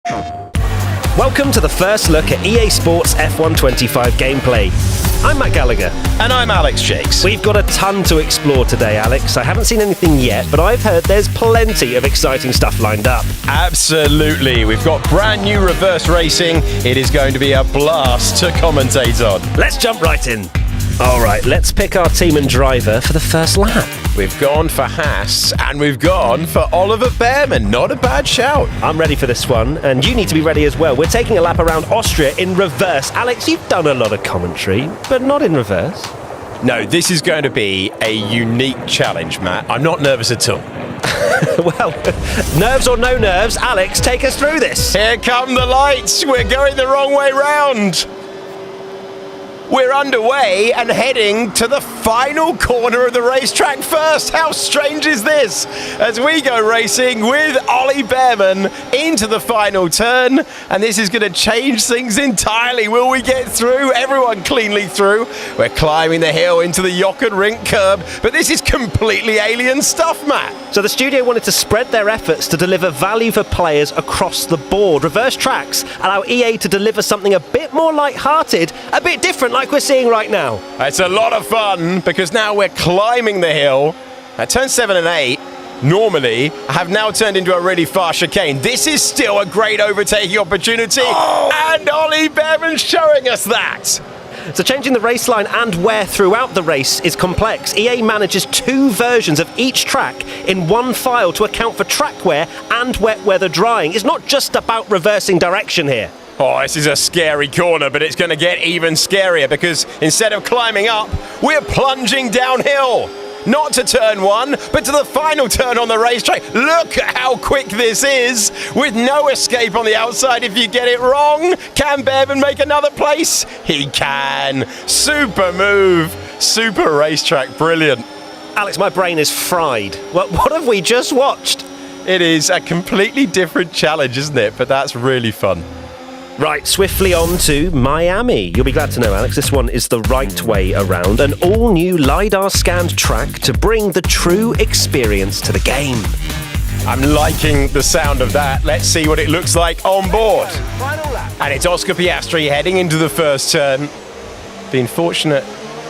Welcome to the first look at EA Sports F1 25 gameplay. I'm Matt Gallagher. And I'm Alex Jakes. We've got a ton to explore today, Alex. I haven't seen anything yet, but I've heard there's plenty of exciting stuff lined up. Absolutely. We've got brand new reverse racing. It is going to be a blast to commentate on. Let's jump right in. All right, let's pick our team and driver for the first lap. We've gone for Haas, and we've gone for Oliver Behrman. Not a bad shout. I'm ready for this one, and you need to be ready as well. We're taking a lap around Austria in reverse. Alex, you've done a lot of commentary, but not in reverse. No, this is going to be a unique challenge, Matt. I'm not nervous at all. Well, nerves or no nerves, Alex, take us through this. Here come the lights. We're going the wrong way round. We're underway and heading to the final corner of the racetrack first. How strange is this? As we go racing with Ollie Behrman into the final turn, and this is going to change things entirely. Will we get through? Everyone cleanly through. We're climbing the hill into the Jochen Rink curb, but this is completely alien stuff, Matt. So the studio wanted to spread their efforts to deliver value for players across the board. Reverse tracks allow EA to deliver something a bit more light-hearted, a bit different like we're seeing right now. It's a lot of fun because now we're climbing the hill. Turn 7 and 8 normally have now turned into a really fast chicane. This is still a great overtaking opportunity, and Ollie Behrman's showing us that. So changing the race line and wear throughout the race is complex. EA manages two versions of each track in one file to account for track wear and wet weather drying. It's not just about reversing direction here. Oh, this is a scary corner, but it's going to get even scarier because instead of climbing up, we're plunging downhill. Not to turn 1, but to the final turn on the racetrack. Look at how quick this is, with no escape on the outside if you get it wrong. Can Behrman make another place? He can. Super move, super racetrack, brilliant. Alex, my brain is fried. What have we just watched? It is a completely different challenge, isn't it? But that's really fun. Right, swiftly on to Miami. You'll be glad to know, Alex, this one is the right way around. An all-new LiDAR-scanned track to bring the true experience to the game. I'm liking the sound of that. Let's see what it looks like on board. And it's Oscar Piastri heading into the first turn. Been fortunate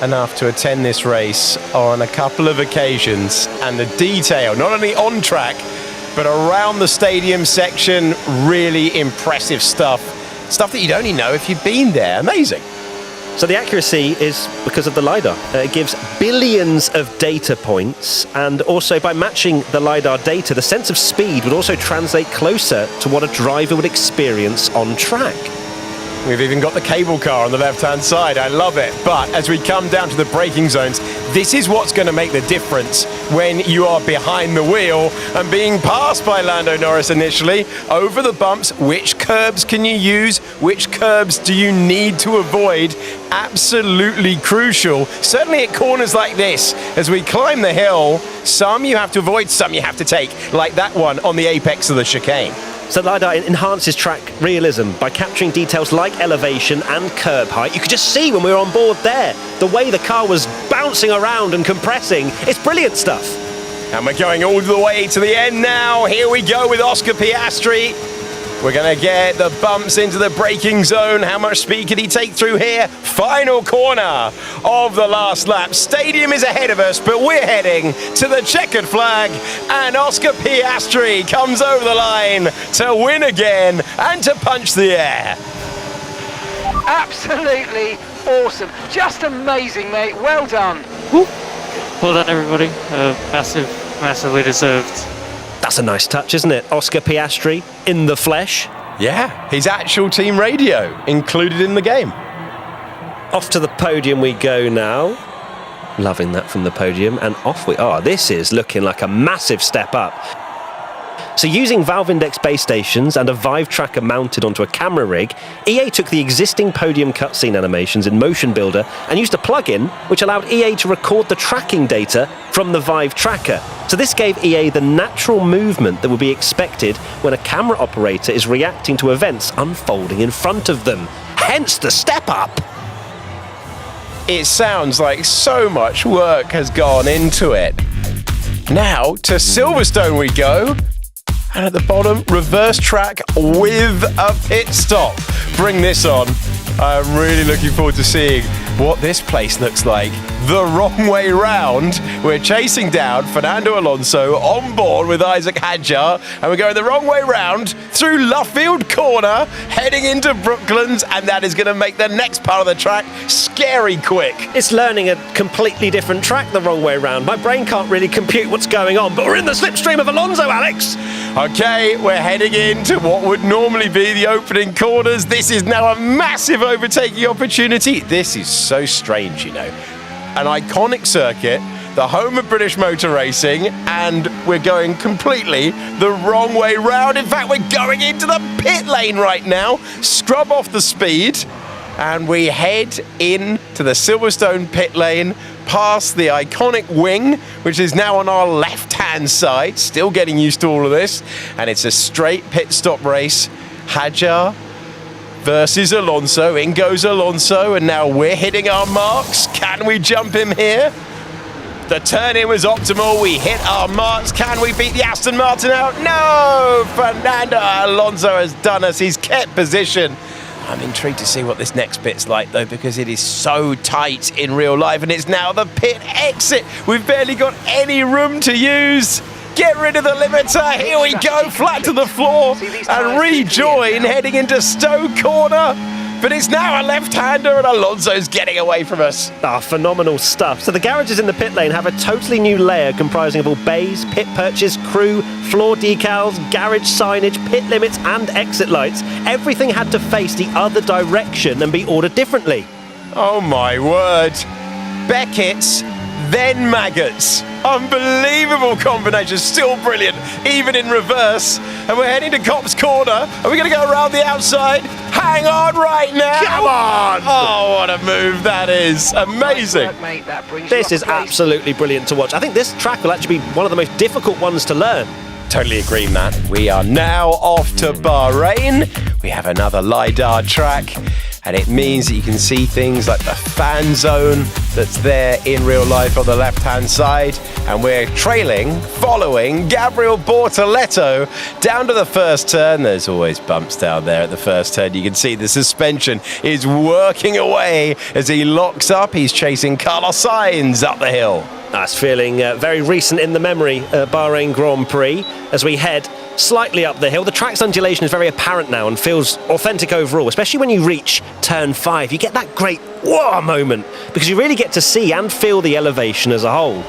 enough to attend this race on a couple of occasions. And the detail, not only on track, but around the stadium section, really impressive stuff. Stuff that you'd only know if you'd been there. Amazing. So the accuracy is because of the LiDAR. It gives billions of data points, and also by matching the LiDAR data, the sense of speed would also translate closer to what a driver would experience on track. We've even got the cable car on the left-hand side. I love it. But as we come down to the braking zones, this is what's going to make the difference when you are behind the wheel and being passed by Lando Norris initially. Over the bumps, which curbs can you use? Which curbs do you need to avoid? Absolutely crucial. Certainly at corners like this, as we climb the hill, some you have to avoid, some you have to take, like that one on the apex of the chicane. So LiDAR enhances track realism by capturing details like elevation and curb height. You could just see when we were on board there, the way the car was bouncing around and compressing. It's brilliant stuff. And we're going all the way to the end now. Here we go with Oscar Piastri. We're going to get the bumps into the braking zone. How much speed can he take through here? Final corner of the last lap. Stadium is ahead of us, but we're heading to the checkered flag. And Oscar Piastri comes over the line to win again and to punch the air. Absolutely awesome. Just amazing, mate. Well done. Woo. Well done, everybody. Massively deserved. That's a nice touch, isn't it? Oscar Piastri in the flesh. Yeah, his actual team radio included in the game. Off to the podium we go now. Loving that from the podium. And off we are. This is looking like a massive step up. So using Valve Index base stations and a Vive tracker mounted onto a camera rig, EA took the existing podium cutscene animations in Motion Builder and used a plugin which allowed EA to record the tracking data from the Vive tracker. So this gave EA the natural movement that would be expected when a camera operator is reacting to events unfolding in front of them. Hence the step up. It sounds like so much work has gone into it. Now to Silverstone we go. And at the bottom, reverse track with a pit stop. Bring this on. I'm really looking forward to seeing what this place looks like. The wrong way round. We're chasing down Fernando Alonso on board with Isaac Hadjar, and we're going the wrong way round through Luffield Corner, heading into Brooklands, and that is going to make the next part of the track scary quick. It's learning a completely different track the wrong way round. My brain can't really compute what's going on, but we're in the slipstream of Alonso, Alex. Okay, we're heading into what would normally be the opening corners. This is now a massive overtaking opportunity. This is so strange, you know. An iconic circuit, the home of British motor racing, and we're going completely the wrong way round. In fact, we're going into the pit lane right now. Scrub off the speed, and we head into the Silverstone pit lane, past the iconic wing, which is now on our left-hand side. Still getting used to all of this, and it's a straight pit stop race. Hadjar versus Alonso. In goes Alonso, and now we're hitting our marks. Can we jump him here? The turn-in was optimal. We hit our marks. Can we beat the Aston Martin out? No! Fernando Alonso has done us. He's kept position. I'm intrigued to see what this next bit's like, though, because it is so tight in real life, and it's now the pit exit. We've barely got any room to use. Get rid of the limiter. Here we go, flat to the floor, and rejoin heading into Stowe Corner. But it's now a left-hander, and Alonso's getting away from us. Phenomenal stuff. So the garages in the pit lane have a totally new layer comprising of all bays, pit perches, crew, floor decals, garage signage, pit limits, and exit lights. Everything had to face the other direction and be ordered differently. Oh my word. Beckett's, then maggots. Unbelievable combination, still brilliant, even in reverse. And we're heading to Copse Corner. Are we going to go around the outside? Hang on right now. Come on! Oh, what a move that is. Amazing. Nice work, mate. That brings This you is up a place. absolutely brilliant to watch. I think this track will actually be one of the most difficult ones to learn. Totally agree, Matt. We are now off to Bahrain. We have another LiDAR track, and it means that you can see things like the fan zone that's there in real life on the left-hand side. And we're following Gabriel Bortoletto down to the first turn. There's always bumps down there at the first turn. You can see the suspension is working away as he locks up. He's chasing Carlos Sainz up the hill. That's feeling very recent in the memory, Bahrain Grand Prix, as we head slightly up the hill. The track's undulation is very apparent now and feels authentic overall, especially when you reach turn 5. You get that great whoa moment because you really get to see and feel the elevation as a whole.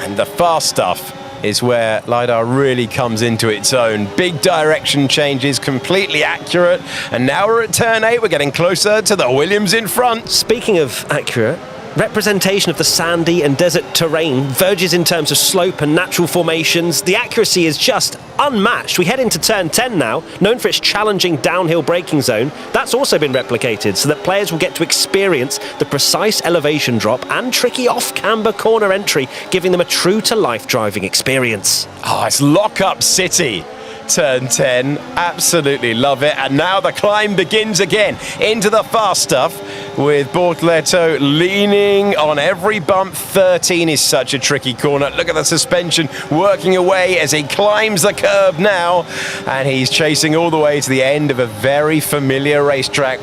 And the fast stuff is where LiDAR really comes into its own. Big direction changes, completely accurate. And now we're at turn 8. We're getting closer to the Williams in front. Speaking of accurate, representation of the sandy and desert terrain verges in terms of slope and natural formations. The accuracy is just unmatched. We head into turn 10 now, known for its challenging downhill braking zone. That's also been replicated so that players will get to experience the precise elevation drop and tricky off-camber corner entry, giving them a true-to-life driving experience. Oh, it's Lock-Up City. Turn 10, absolutely love it. And now the climb begins again into the fast stuff with Bortoletto leaning on every bump. 13 is such a tricky corner. Look at the suspension working away as he climbs the curb now, and he's chasing all the way to the end of a very familiar racetrack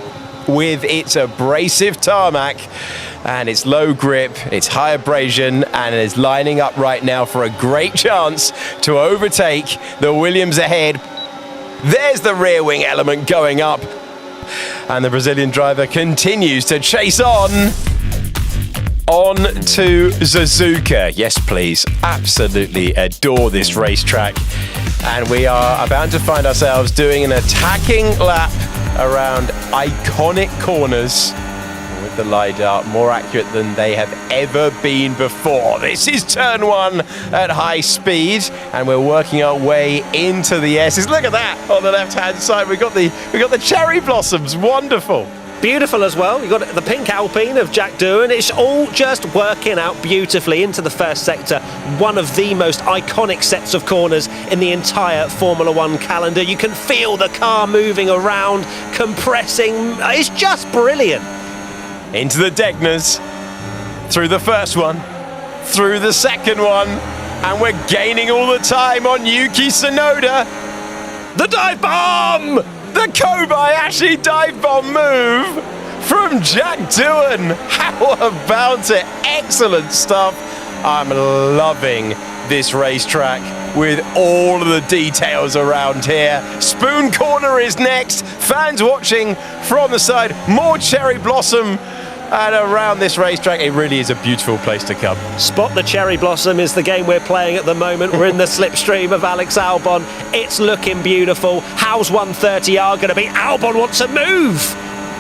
with its abrasive tarmac and its low grip, its high abrasion, and is lining up right now for a great chance to overtake the Williams ahead. There's the rear wing element going up, and the Brazilian driver continues to chase on to Suzuka. Yes, please. Absolutely adore this racetrack. And we are about to find ourselves doing an attacking lap around iconic corners with the LiDAR, more accurate than they have ever been before. This is turn 1 at high speed, and we're working our way into the S's. Look at that on the left-hand side. We got the cherry blossoms. Wonderful. Beautiful as well. You've got the pink Alpine of Jack Doohan. It's all just working out beautifully into the first sector. One of the most iconic sets of corners in the entire Formula One calendar. You can feel the car moving around, compressing. It's just brilliant. Into the Degners, through the first one, through the second one, And we're gaining all the time on Yuki Tsunoda. The dive bomb! The Kobayashi dive bomb move from Jack Doohan. How about it? Excellent stuff. I'm loving this racetrack with all of the details around here. Spoon Corner is next. Fans watching from the side. More cherry blossom. And around this racetrack, it really is a beautiful place to come. Spot the Cherry Blossom is the game we're playing at the moment. We're in the slipstream of Alex Albon. It's looking beautiful. How's 130R going to be? Albon wants a move.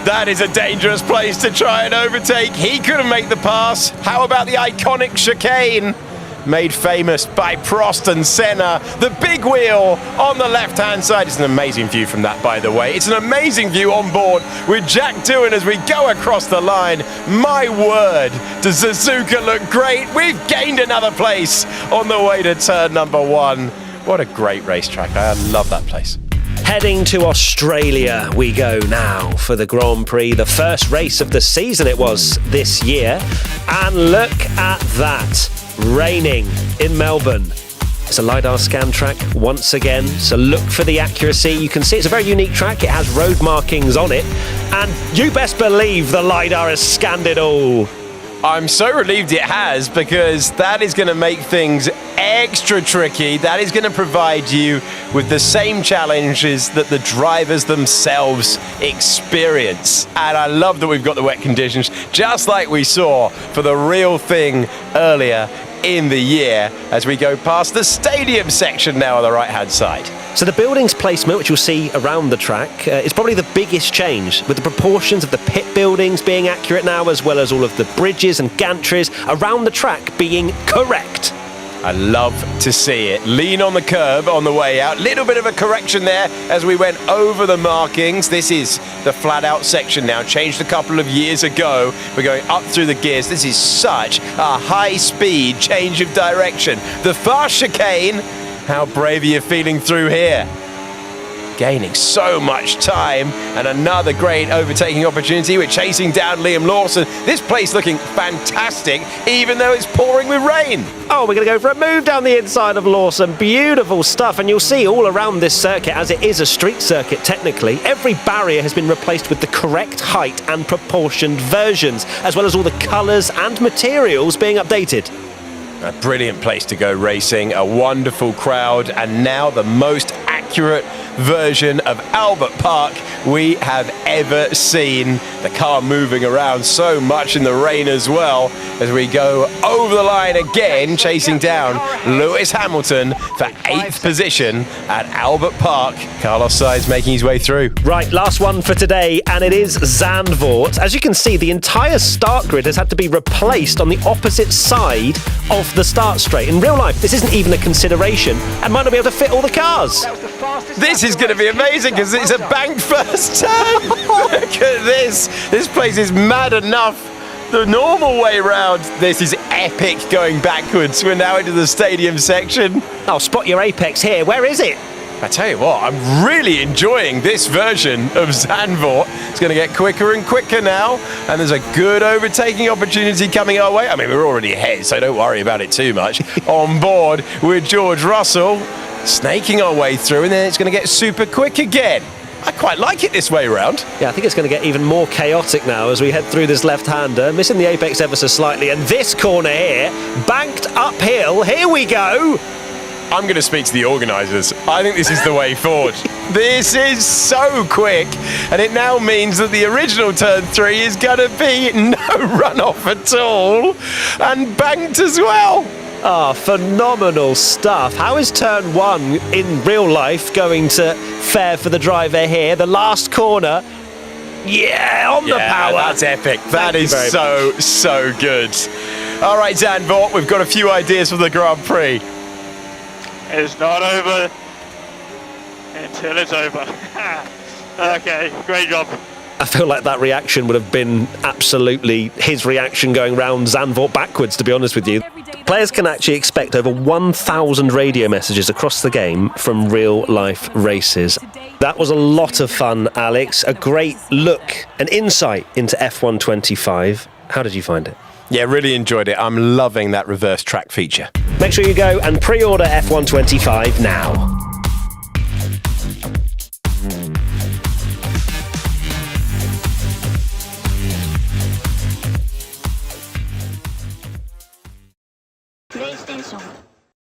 That is a dangerous place to try and overtake. He couldn't make the pass. How about the iconic chicane? Made famous by Prost and Senna. The big wheel on the left-hand side. It's an amazing view from that, by the way. It's an amazing view on board with Jack Doohan as we go across the line. My word, does Suzuka look great? We've gained another place on the way to turn number 1. What a great racetrack. I love that place. Heading to Australia we go now for the Grand Prix, the first race of the season it was this year. And look at that, raining in Melbourne. It's a LiDAR scan track once again, so look for the accuracy. You can see it's a very unique track, it has road markings on it, and you best believe the LiDAR has scanned it all. I'm so relieved it has, because that is going to make things extra tricky. That is going to provide you with the same challenges that the drivers themselves experience. And I love that we've got the wet conditions, just like we saw for the real thing earlier in the year, as we go past the stadium section now on the right-hand side. So the buildings placement, which you'll see around the track, is probably the biggest change, with the proportions of the pit buildings being accurate now, as well as all of the bridges and gantries around the track being correct. I love to see it. Lean on the curb on the way out. Little bit of a correction there as we went over the markings. This is the flat out section now. Changed a couple of years ago. We're going up through the gears. This is such a high speed change of direction. The fast chicane. How brave are you feeling through here? Gaining so much time, and another great overtaking opportunity. We're chasing down Liam Lawson. This place looking fantastic, even though it's pouring with rain. Oh, we're going to go for a move down the inside of Lawson. Beautiful stuff, and you'll see all around this circuit, as it is a street circuit technically, every barrier has been replaced with the correct height and proportioned versions, as well as all the colours and materials being updated. A brilliant place to go racing, a wonderful crowd, and now the most accurate version of Albert Park we have ever seen. The car moving around so much in the rain as well, as we go over the line again, chasing down Lewis Hamilton for 8th position at Albert Park. Carlos Sainz making his way through. Right, last one for today, and it is Zandvoort. As you can see, the entire start grid has had to be replaced on the opposite side of the start straight. In real life, this isn't even a consideration and might not be able to fit all the cars. This is going to be amazing, because it's a banked first turn. Look at this. This place is mad enough. The normal way round. This is epic going backwards. We're now into the stadium section. Oh, spot your apex here. Where is it? I tell you what, I'm really enjoying this version of Zandvoort. It's going to get quicker and quicker now, and there's a good overtaking opportunity coming our way. I mean, we're already ahead, so don't worry about it too much. On board with George Russell, snaking our way through, and then it's going to get super quick again. I quite like it this way round. Yeah, I think it's going to get even more chaotic now as we head through this left-hander, missing the apex ever so slightly, and this corner here, banked uphill, here we go. I'm going to speak to the organisers. I think this is the way forward. This is so quick, and it now means that the original turn 3 is going to be no runoff at all, and banked as well. Ah, phenomenal stuff. How is turn 1 in real life going to fare for the driver here? The last corner. Yeah, on the power. That's epic. That is so good. All right, Zandvoort, we've got a few ideas for the Grand Prix. It's not over until it's over. Okay, great job. I feel like that reaction would have been absolutely his reaction going round Zandvoort backwards, to be honest with you. Players can actually expect over 1,000 radio messages across the game from real-life races. That was a lot of fun, Alex. A great look, an insight into F1 25. How did you find it? Yeah, really enjoyed it. I'm loving that reverse track feature. Make sure you go and pre-order F125 now. PlayStation